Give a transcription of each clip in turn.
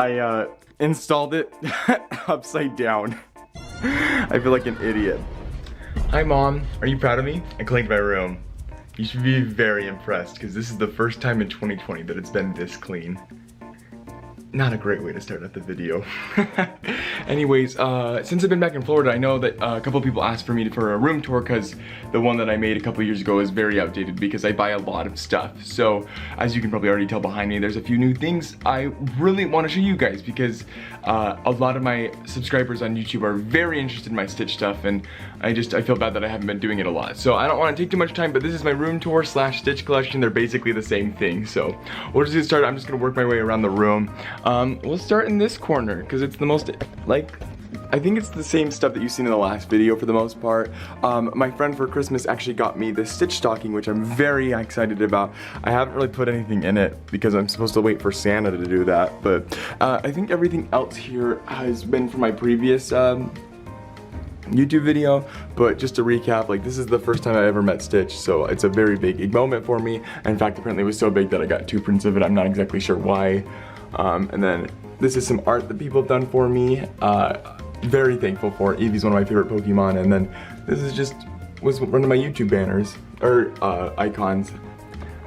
I installed it upside down. I feel like an idiot. Hi Mom, are you proud of me? I cleaned my room. You should be very impressed because this is the first time in 2020 that it's been this clean. Not a great way to start out the video. Anyways, since I've been back in Florida, I know that a couple people asked for me for a room tour because the one that I made a couple years ago is very outdated because I buy a lot of stuff. So, as you can probably already tell behind me, there's a few new things I really want to show you guys because a lot of my subscribers on YouTube are very interested in my Stitch stuff, and I feel bad that I haven't been doing it a lot. So I don't want to take too much time, but this is my room tour / Stitch collection. They're basically the same thing. So we'll just get started. I'm just gonna work my way around the room. We'll start in this corner because it's the most, like, I think it's the same stuff that you've seen in the last video for the most part. My friend for Christmas actually got me this Stitch stocking, which I'm very excited about. I haven't really put anything in it because I'm supposed to wait for Santa to do that, but I think everything else here has been from my previous YouTube video. But just to recap, like, this is the first time I ever met Stitch, so it's a very big moment for me. In fact, apparently it was so big that I got 2 prints of it. I'm not exactly sure why. And then this is some art that people have done for me. Very thankful for. Eevee's one of my favorite Pokemon, and then this is was one of my YouTube banners or icons,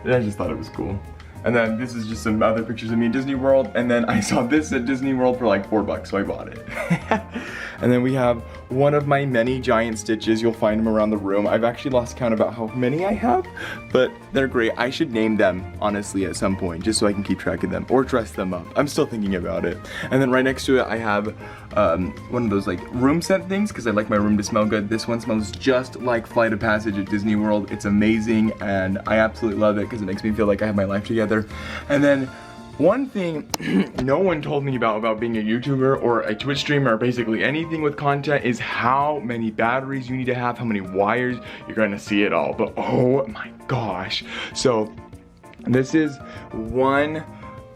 and I just thought it was cool. And then this is just some other pictures of me in Disney World, and then I saw this at Disney World for like $4, so I bought it. And then we have one of my many giant Stitches. You'll find them around the room. I've actually lost count about how many I have, but they're great. I should name them, honestly, at some point, just so I can keep track of them, or dress them up. I'm still thinking about it. And then right next to it, I have one of those like room scent things, because I like my room to smell good. This one smells just like Flight of Passage at Disney World. It's amazing, and I absolutely love it because it makes me feel like I have my life together. And then one thing no one told me about being a YouTuber or a Twitch streamer or basically anything with content is how many batteries you need to have, how many wires. You're gonna see it all, but oh my gosh. So this is one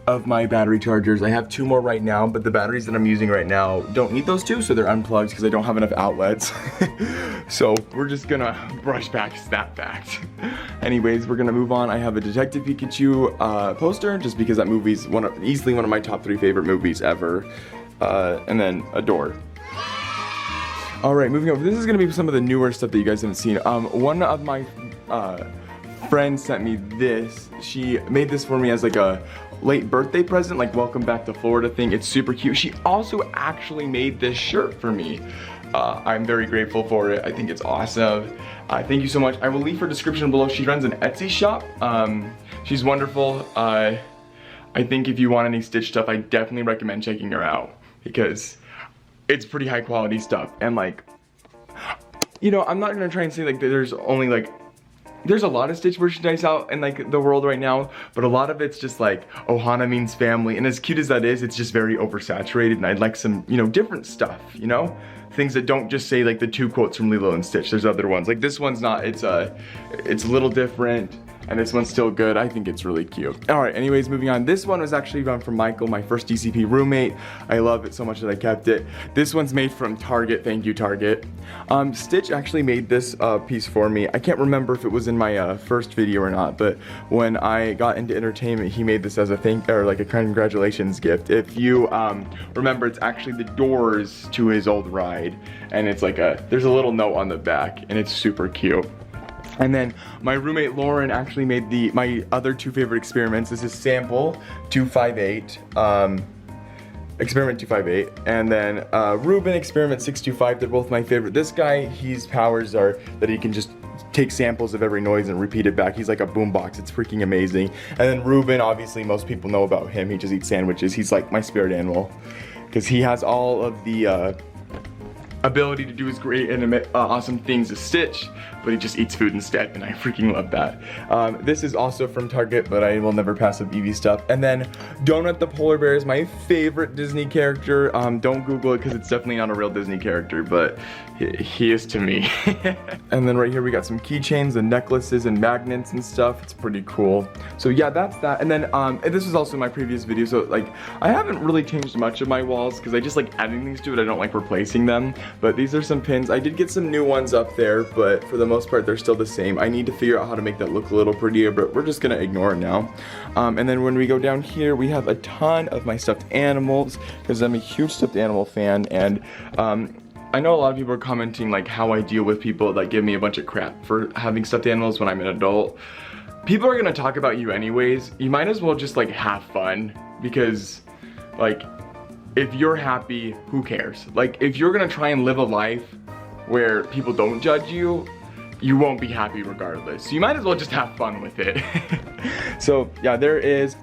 of my battery chargers. I have 2 more right now, but the batteries that I'm using right now don't need those 2, so they're unplugged because I don't have enough outlets. So we're just gonna brush past that fact. Anyways, we're gonna move on. I have a Detective Pikachu poster, just because that movie's easily one of my top 3 favorite movies ever. And then a door. Alright, moving over. This is gonna be some of the newer stuff that you guys haven't seen. One of my friends sent me this. She made this for me as like a late birthday present, like welcome back to Florida thing. It's super cute. She also actually made this shirt for me. I'm very grateful for it. I think it's awesome. Thank you so much. I will leave her description below. She runs an Etsy shop. She's wonderful. I think if you want any Stitch stuff, I definitely recommend checking her out because it's pretty high quality stuff. And like, you know, I'm not gonna try and say like that there's only like, there's a lot of Stitch merchandise out in like the world right now, but a lot of it's just like Ohana means family, and as cute as that is, it's just very oversaturated, and I'd like some, you know, different stuff, you know? Things that don't just say like the 2 quotes from Lilo and Stitch. There's other ones. Like this one's not, it's a little different. And this one's still good. I think it's really cute. All right, anyways, moving on. This one was actually from Michael, my first DCP roommate. I love it so much that I kept it. This one's made from Target. Thank you, Target. Stitch actually made this piece for me. I can't remember if it was in my first video or not, but when I got into entertainment, he made this as a like a congratulations gift. If you remember, it's actually the doors to his old ride, and it's like there's a little note on the back, and it's super cute. And then my roommate Lauren actually made my other 2 favorite experiments. This is Sample 258, Experiment 258, and then Ruben Experiment 625. They're both my favorite. This guy, his powers are that he can just take samples of every noise and repeat it back. He's like a boombox. It's freaking amazing. And then Ruben, obviously most people know about him. He just eats sandwiches. He's like my spirit animal because he has all of the ability to do his great and awesome things as Stitch, but he just eats food instead, and I freaking love that. This is also from Target, but I will never pass up Eevee stuff. And then Donut the Polar Bear is my favorite Disney character. Don't Google it because it's definitely not a real Disney character, but he is to me. And then right here we got some keychains and necklaces and magnets and stuff. It's pretty cool. So yeah, that's that. And then this was also my previous video, so like I haven't really changed much of my walls because I just like adding things to it. I don't like replacing them. But these are some pins. I did get some new ones up there, but for the most most part, they're still the same. I need to figure out how to make that look a little prettier, but we're just gonna ignore it now. And then when we go down here, we have a ton of my stuffed animals, because I'm a huge stuffed animal fan, and I know a lot of people are commenting like how I deal with people that give me a bunch of crap for having stuffed animals when I'm an adult. People are gonna talk about you anyways. You might as well just like have fun, because like if you're happy, who cares? Like if you're gonna try and live a life where people don't judge you, you won't be happy regardless. So you might as well just have fun with it. So yeah, there is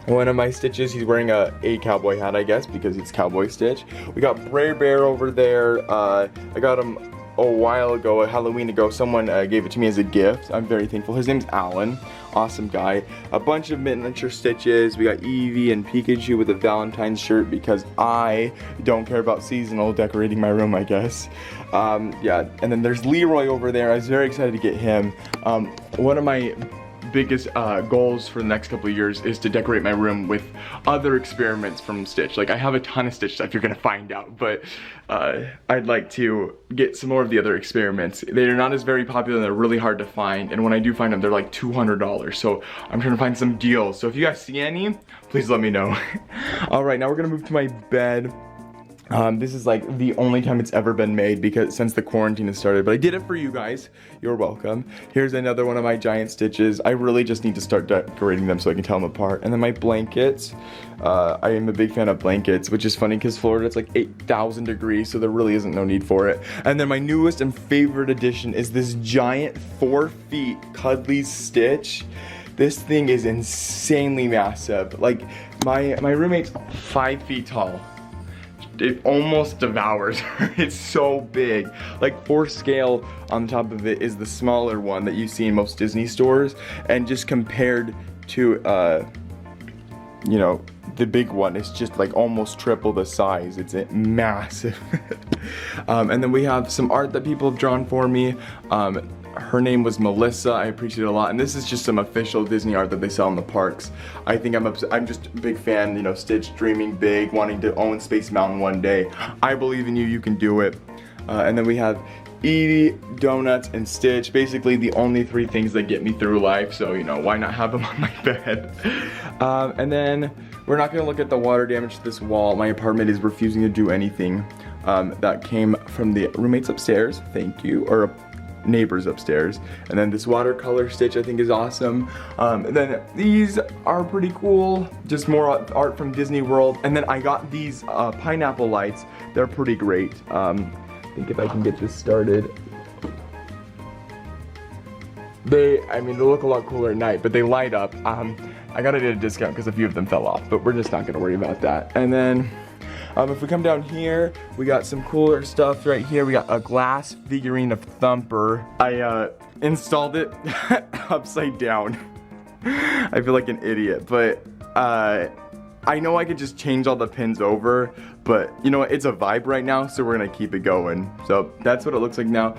one of my Stitches. He's wearing a cowboy hat, I guess, because it's Cowboy Stitch. We got Brer Bear over there. I got him a while ago, a Halloween ago. Someone gave it to me as a gift. I'm very thankful. His name's Alan. Awesome guy. A bunch of miniature Stitches. We got Eevee and Pikachu with a Valentine's shirt, because I don't care about seasonal decorating my room, I guess. Yeah, and then there's Leroy over there. I was very excited to get him. One of my biggest goals for the next couple of years is to decorate my room with other experiments from Stitch. Like I have a ton of Stitch stuff, you're gonna find out, but I'd like to get some more of the other experiments. They're not as very popular, they're really hard to find, and when I do find them, they're like $200. So I'm trying to find some deals. So if you guys see any, please let me know. All right, now we're gonna move to my bed. This is like the only time it's ever been made because since the quarantine has started, but I did it for you guys. You're welcome. Here's another one of my giant Stitches. I really just need to start decorating them so I can tell them apart. And then my blankets. I am a big fan of blankets, which is funny because Florida, it's like 8,000 degrees, so there really isn't no need for it. And then my newest and favorite addition is this giant 4 feet Cuddly Stitch. This thing is insanely massive. Like my roommate's 5 feet tall. It almost devours her. It's so big. Like 4 scale on top of it is the smaller one that you see in most Disney stores, and just compared to you know, the big one, it's just like almost triple the size. It's massive. And then we have some art that people have drawn for me. Her name was Melissa. I appreciate it a lot, and this is just some official Disney art that they sell in the parks. I think I'm just a big fan, you know, Stitch dreaming big, wanting to own Space Mountain one day. I believe in you, you can do it. And then we have Eevee, Donuts, and Stitch. Basically the only 3 things that get me through life, so you know, why not have them on my bed? And then we're not gonna look at the water damage to this wall. My apartment is refusing to do anything. That came from the roommates upstairs, thank you, or neighbors upstairs. And then this watercolor Stitch I think is awesome. And then these are pretty cool, just more art from Disney World. And then I got these pineapple lights. They're pretty great. I think if I can get this started, they look a lot cooler at night, but they light up. I got it at a discount because a few of them fell off, but we're just not gonna worry about that. And then if we come down here, we got some cooler stuff right here. We got a glass figurine of Thumper. I installed it upside down. I feel like an idiot, but I know I could just change all the pins over, but you know what, it's a vibe right now, so we're gonna keep it going. So that's what it looks like now.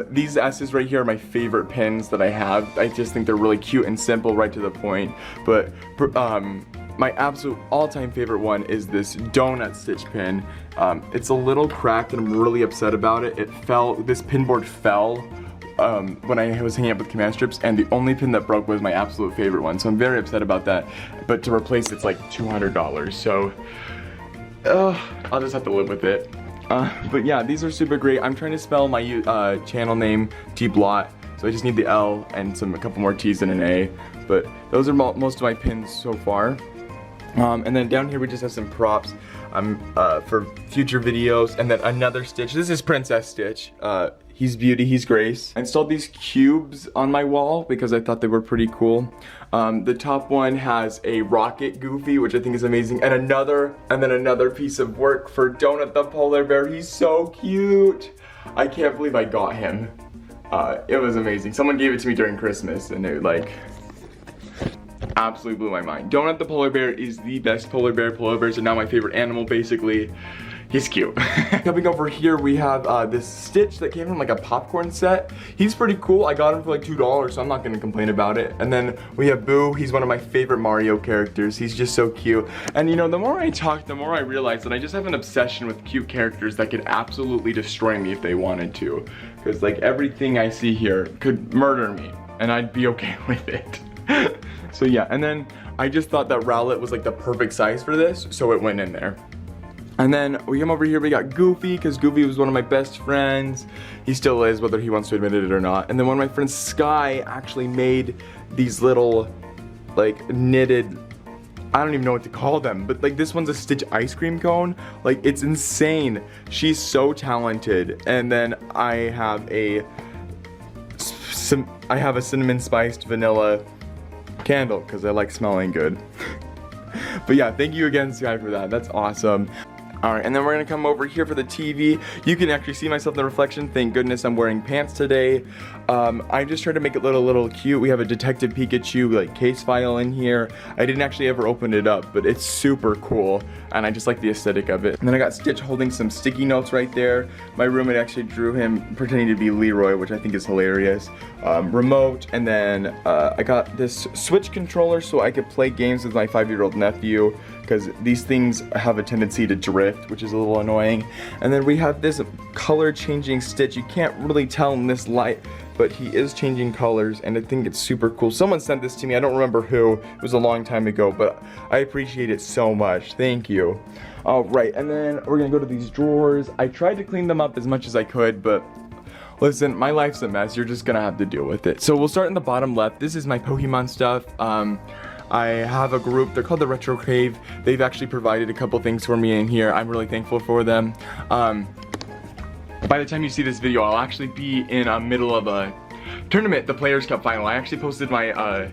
These S's right here are my favorite pins that I have. I just think they're really cute and simple, right to the point. But my absolute all-time favorite one is this donut Stitch pin. It's a little cracked and I'm really upset about it. It fell, this pin board fell when I was hanging up with command strips, and the only pin that broke was my absolute favorite one. So I'm very upset about that. But to replace it's like $200. So I'll just have to live with it. But yeah, these are super great. I'm trying to spell my channel name TBlatt. So I just need the L and a couple more T's and an A. But those are most of my pins so far. And then down here we just have some props for future videos, and then another Stitch. This is Princess Stitch. He's Beauty, he's Grace. I installed these cubes on my wall because I thought they were pretty cool. The top one has a rocket Goofy, which I think is amazing, and then another piece of work for Donut the polar bear. He's so cute. I can't believe I got him. It was amazing. Someone gave it to me during Christmas, and it like absolutely blew my mind. Donut the polar bear is the best polar bear. Polar bears are now my favorite animal, basically. He's cute. Coming over here, we have this Stitch that came from like a popcorn set. He's pretty cool. I got him for like $2, so I'm not gonna complain about it. And then we have Boo. He's one of my favorite Mario characters. He's just so cute. And you know, the more I talk, the more I realize that I just have an obsession with cute characters that could absolutely destroy me if they wanted to. Because like everything I see here could murder me, and I'd be okay with it. So yeah, and then I just thought that Rowlet was like the perfect size for this, so it went in there. And then we come over here, we got Goofy, because Goofy was one of my best friends. He still is, whether he wants to admit it or not. And then one of my friends, Sky, actually made these little, like, knitted, I don't even know what to call them, but like this one's a Stitch ice cream cone. Like, it's insane. She's so talented. And then I have a cinnamon spiced vanilla candle, because I like smelling good. But yeah, thank you again, Sky, for that. That's awesome. Alright, and then we're gonna come over here for the TV. You can actually see myself in the reflection. Thank goodness I'm wearing pants today. I just tried to make it a little cute. We have a Detective Pikachu like case file in here. I didn't actually ever open it up, but it's super cool, and I just like the aesthetic of it. And then I got Stitch holding some sticky notes right there. My roommate actually drew him pretending to be Leroy, which I think is hilarious. Remote, and then I got this Switch controller so I could play games with my 5-year-old nephew, because these things have a tendency to drift, which is a little annoying. And then we have this color changing Stitch. You can't really tell in this light, but he is changing colors, and I think it's super cool. Someone sent this to me, I don't remember who, it was a long time ago, but I appreciate it so much, thank you. Alright, and then we're gonna go to these drawers. I tried to clean them up as much as I could, but listen, my life's a mess, you're just gonna have to deal with it. So we'll start in the bottom left. This is my Pokemon stuff. I have a group, they're called the Retro Cave. They've actually provided a couple things for me in here. I'm really thankful for them. By the time you see this video, I'll actually be in the middle of a tournament, the Players Cup final. I actually posted my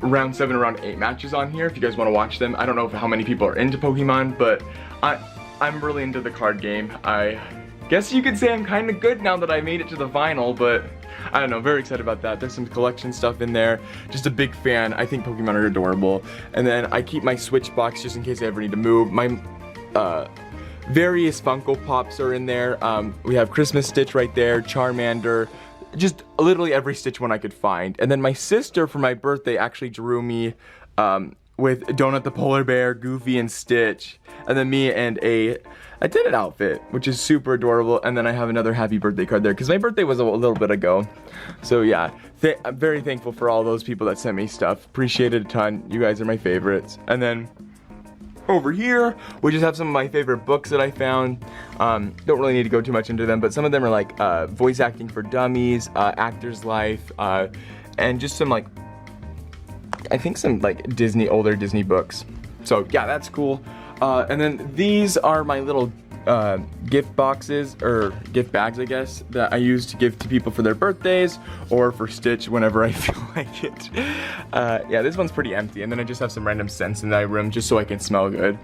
round 7 and round 8 matches on here if you guys want to watch them. I don't know how many people are into Pokemon, but I'm really into the card game. I guess you could say I'm kind of good now that I made it to the final, but I don't know, very excited about that. There's some collection stuff in there. Just a big fan. I think Pokemon are adorable. And then I keep my Switch box just in case I ever need to move. My various Funko Pops are in there. We have Christmas Stitch right there, Charmander, just literally every Stitch one I could find. And then my sister, for my birthday, actually drew me with Donut the Polar Bear, Goofy, and Stitch. And then me and a tennis outfit, which is super adorable. And then I have another happy birthday card there, because my birthday was a little bit ago. So yeah, I'm very thankful for all those people that sent me stuff. Appreciate it a ton. You guys are my favorites. And then over here, we just have some of my favorite books that I found. Don't really need to go too much into them, but some of them are like Voice Acting for Dummies, Actor's Life, and just some like, I think some like older Disney books. So yeah, that's cool. And then these are my little gift boxes, or gift bags I guess, that I use to give to people for their birthdays or for Stitch whenever I feel like it. Yeah, this one's pretty empty, and then I just have some random scents in that room just so I can smell good.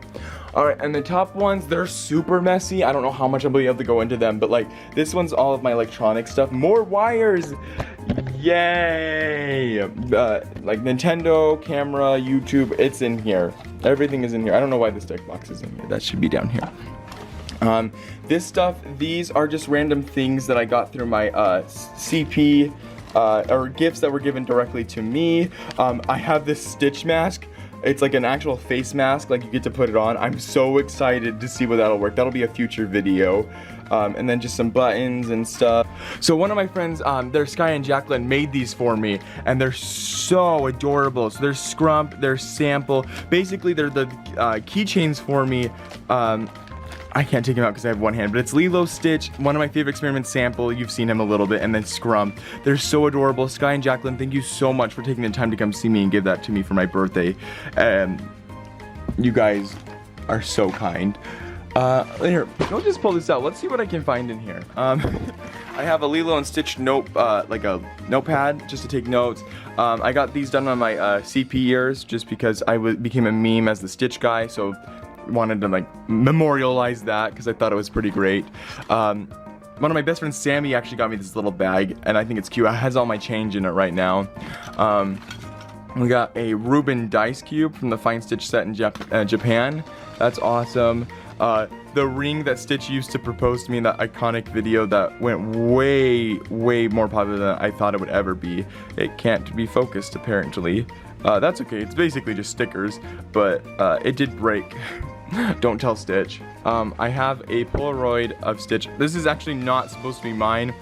Alright, and the top ones, they're super messy. I don't know how much I'll be able to go into them, but like this one's all of my electronic stuff. More wires! Yay! Like Nintendo, camera, YouTube, it's in here. Everything is in here. I don't know why this deck box is in here. That should be down here. This stuff, these are just random things that I got through my CP, or gifts that were given directly to me. I have this Stitch mask. It's like an actual face mask, like you get to put it on. I'm so excited to see what that'll work. That'll be a future video. And then just some buttons and stuff. So one of my friends, they're Sky and Jacqueline, made these for me, and they're so adorable. So they're Scrump, they're Sample. Basically, they're the keychains for me. I can't take him out because I have one hand, but it's Lilo, Stitch, one of my favorite experiments, Sample, you've seen him a little bit, and then Scrump. They're so adorable. Sky and Jacqueline, thank you so much for taking the time to come see me and give that to me for my birthday. You guys are so kind. Here, I'll just pull this out. Let's see what I can find in here. I have a Lilo and Stitch like a notepad just to take notes. I got these done on my CP years just because I became a meme as the Stitch guy, so wanted to like memorialize that because I thought it was pretty great. One of my best friends, Sammy, actually got me this little bag, and I think it's cute. It has all my change in it right now. We got a Reuben dice cube from the Fine Stitch set in Japan. That's awesome. the ring that Stitch used to propose to me in that iconic video that went way, way more popular than I thought it would ever be. It can't be focused, apparently. That's okay, it's basically just stickers, but it did break. Don't tell Stitch. I have a Polaroid of Stitch. This is actually not supposed to be mine.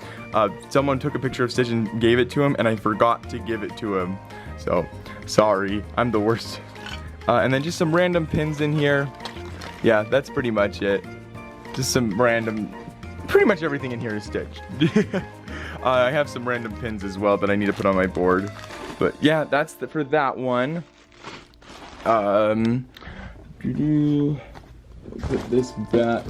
Someone took a picture of Stitch and gave it to him, and I forgot to give it to him. So, sorry, I'm the worst. And then just some random pins in here. Yeah, that's pretty much it. Just some random, pretty much everything in here is Stitch. I have some random pins as well that I need to put on my board. But yeah, that's for that one. Put this back.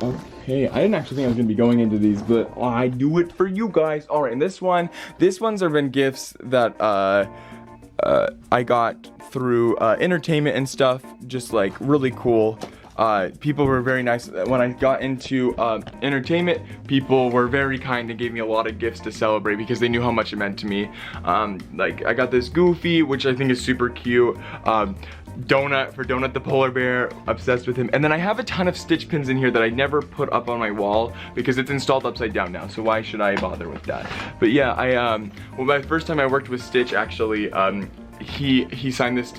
Okay, I didn't actually think I was gonna be going into these, but I do it for you guys. All right, and this one's have been gifts that I got through entertainment and stuff, just like really cool. People were very nice. When I got into entertainment, people were very kind and gave me a lot of gifts to celebrate because they knew how much it meant to me. Like I got this Goofy, which I think is super cute. Donut the polar bear, obsessed with him. And then I have a ton of Stitch pins in here that I never put up on my wall because it's installed upside down now, so why should I bother with that? But yeah, well, my first time I worked with Stitch, actually, he signed this,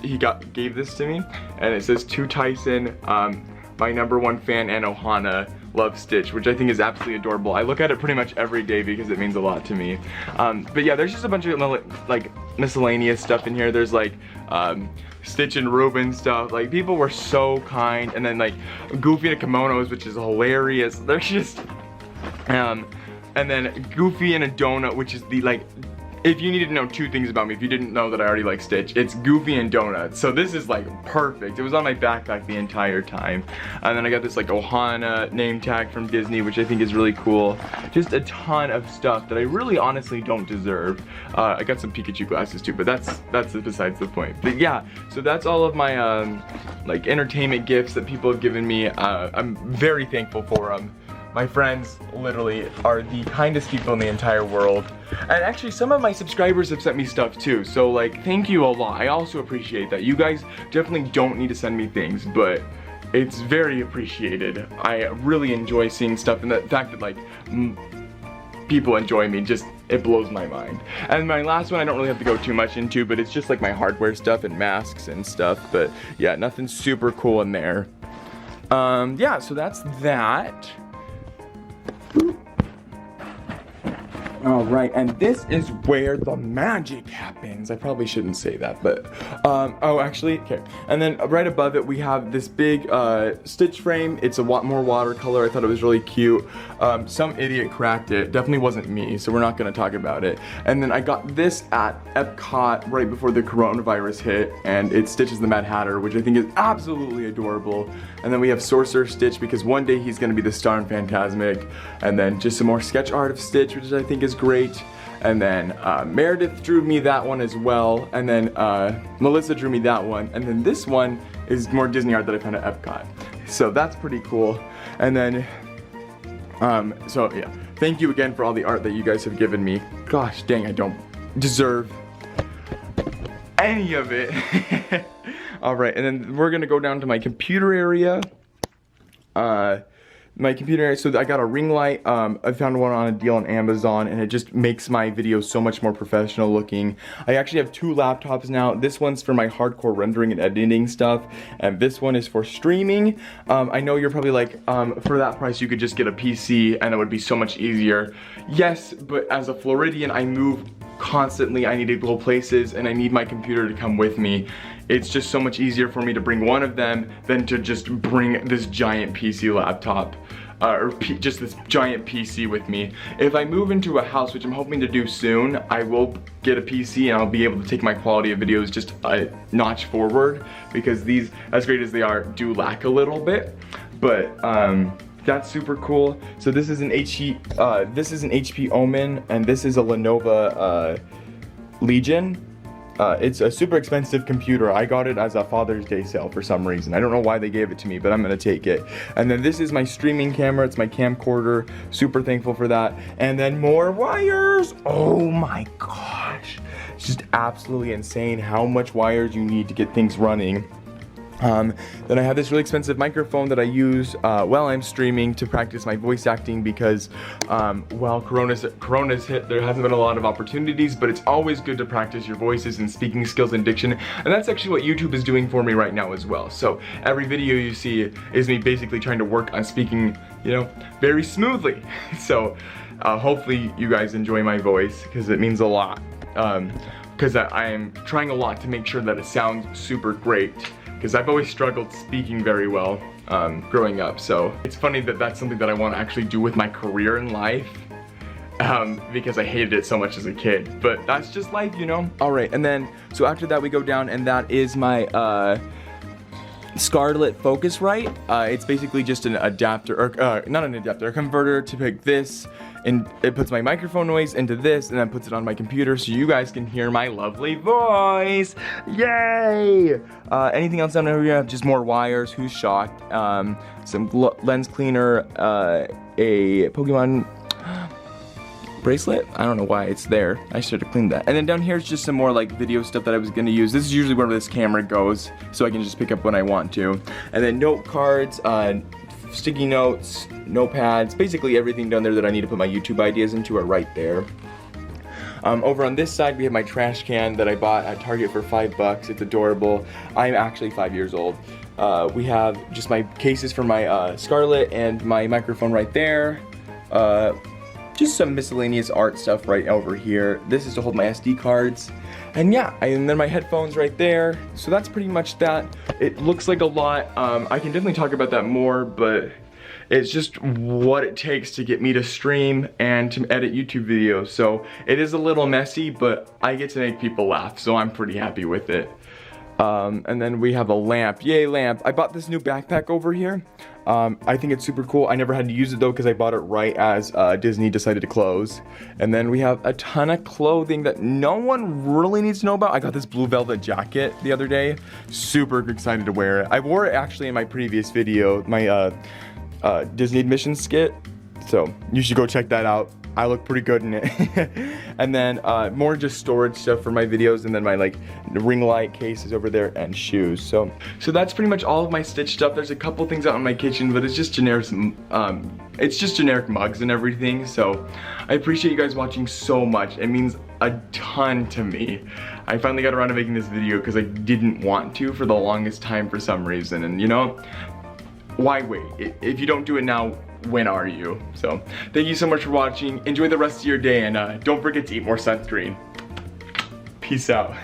gave this to me, and it says, to Tyson, my #1 fan and Ohana, love Stitch, which I think is absolutely adorable. I look at it pretty much every day because it means a lot to me. But yeah, there's just a bunch of like miscellaneous stuff in here. There's like Stitch and Reuben stuff. Like, people were so kind. And then like Goofy and kimonos, which is hilarious. There's just and then Goofy and a donut, which is the like, if you needed to know 2 things about me, if you didn't know that I already like Stitch, it's Goofy and donuts. So this is like perfect. It was on my backpack the entire time. And then I got this like Ohana name tag from Disney, which I think is really cool. Just a ton of stuff that I really honestly don't deserve. I got some Pikachu glasses too, but that's besides the point. But yeah, so that's all of my like entertainment gifts that people have given me. I'm very thankful for them. My friends literally are the kindest people in the entire world. And actually, some of my subscribers have sent me stuff too. So like, thank you a lot. I also appreciate that. You guys definitely don't need to send me things, but it's very appreciated. I really enjoy seeing stuff, and the fact that like people enjoy me, just, it blows my mind. And my last one I don't really have to go too much into, but it's just like my hardware stuff and masks and stuff. But yeah, nothing super cool in there. Yeah, so that's that. Alright, and this is where the magic happens. I probably shouldn't say that, but, oh, actually, okay. And then right above it, we have this big, Stitch frame. It's a lot more watercolor. I thought it was really cute. Some idiot cracked it. Definitely wasn't me, so we're not gonna talk about it. And then I got this at Epcot right before the coronavirus hit, and it Stitches the Mad Hatter, which I think is absolutely adorable. And then we have Sorcerer Stitch, because one day he's gonna be the star in Fantasmic. And then just some more sketch art of Stitch, which I think is great. And then Meredith drew me that one as well. And then Melissa drew me that one. And then this one is more Disney art that I found at Epcot. So that's pretty cool. And then, so yeah, thank you again for all the art that you guys have given me. Gosh dang, I don't deserve any of it. All right, and then we're gonna go down to my computer area. So I got a ring light. I found one on a deal on Amazon, and it just makes my videos so much more professional looking. I actually have 2 laptops now. This one's for my hardcore rendering and editing stuff, and this one is for streaming. I know you're probably like, for that price you could just get a PC and it would be so much easier. Yes, but as a Floridian, I move constantly. I need to go places, and I need my computer to come with me. It's just so much easier for me to bring one of them than to just bring this giant PC laptop. Just this giant PC with me. If I move into a house, which I'm hoping to do soon, I will get a PC and I'll be able to take my quality of videos just a notch forward, because these, as great as they are, do lack a little bit. But that's super cool. So this is an HP Omen, and this is a Lenovo Legion. It's a super expensive computer. I got it as a Father's Day sale for some reason. I don't know why they gave it to me, but I'm gonna take it. And then this is my streaming camera. It's my camcorder. Super thankful for that. And then more wires. Oh my gosh. It's just absolutely insane how much wires you need to get things running. Then I have this really expensive microphone that I use while I'm streaming to practice my voice acting because while Corona's hit, there hasn't been a lot of opportunities, but it's always good to practice your voices and speaking skills and diction, and that's actually what YouTube is doing for me right now as well. So every video you see is me basically trying to work on speaking, you know, very smoothly. So hopefully you guys enjoy my voice because it means a lot. Because I am trying a lot to make sure that it sounds super great. Because I've always struggled speaking very well growing up, so it's funny that that's something that I want to actually do with my career in life because I hated it so much as a kid, but that's just life, you know? Alright, and then, so after that we go down, and that is my Scarlett Focusrite. It's basically just an adapter, or not an adapter, a converter to pick this, and it puts my microphone noise into this, and then puts it on my computer so you guys can hear my lovely voice. Yay! Anything else down here? Just more wires. Who's shocked? Some lens cleaner, a Pokemon bracelet. I don't know why it's there. I should have cleaned that. And then down here is just some more like video stuff that I was gonna use. This is usually where this camera goes, so I can just pick up when I want to. And then note cards, sticky notes, notepads, basically everything down there that I need to put my YouTube ideas into are right there. Over on this side we have my trash can that I bought at Target for $5. It's adorable. I'm actually 5 years old. We have just my cases for my Scarlett and my microphone right there. Just some miscellaneous art stuff right over here. This is to hold my SD cards. And yeah, and then my headphones right there. So that's pretty much that. It looks like a lot. I can definitely talk about that more, but it's just what it takes to get me to stream and to edit YouTube videos. So it is a little messy, but I get to make people laugh, so I'm pretty happy with it. And then we have a lamp. Yay, lamp. I bought this new backpack over here. I think it's super cool. I never had to use it though because I bought it right as Disney decided to close. And then we have a ton of clothing that no one really needs to know about. I got this blue velvet jacket the other day. Super excited to wear it. I wore it actually in my previous video, my Disney admission skit. So you should go check that out. I look pretty good in it. And then more just storage stuff for my videos, and then my like ring light cases over there and shoes. So that's pretty much all of my Stitch stuff. There's a couple things out in my kitchen, but it's just generic mugs and everything. So I appreciate you guys watching so much. It means a ton to me. I finally got around to making this video because I didn't want to for the longest time for some reason, and you know, why wait? If you don't do it now, when are you? So thank you so much for watching. Enjoy the rest of your day, and don't forget to eat more sunscreen. Peace out.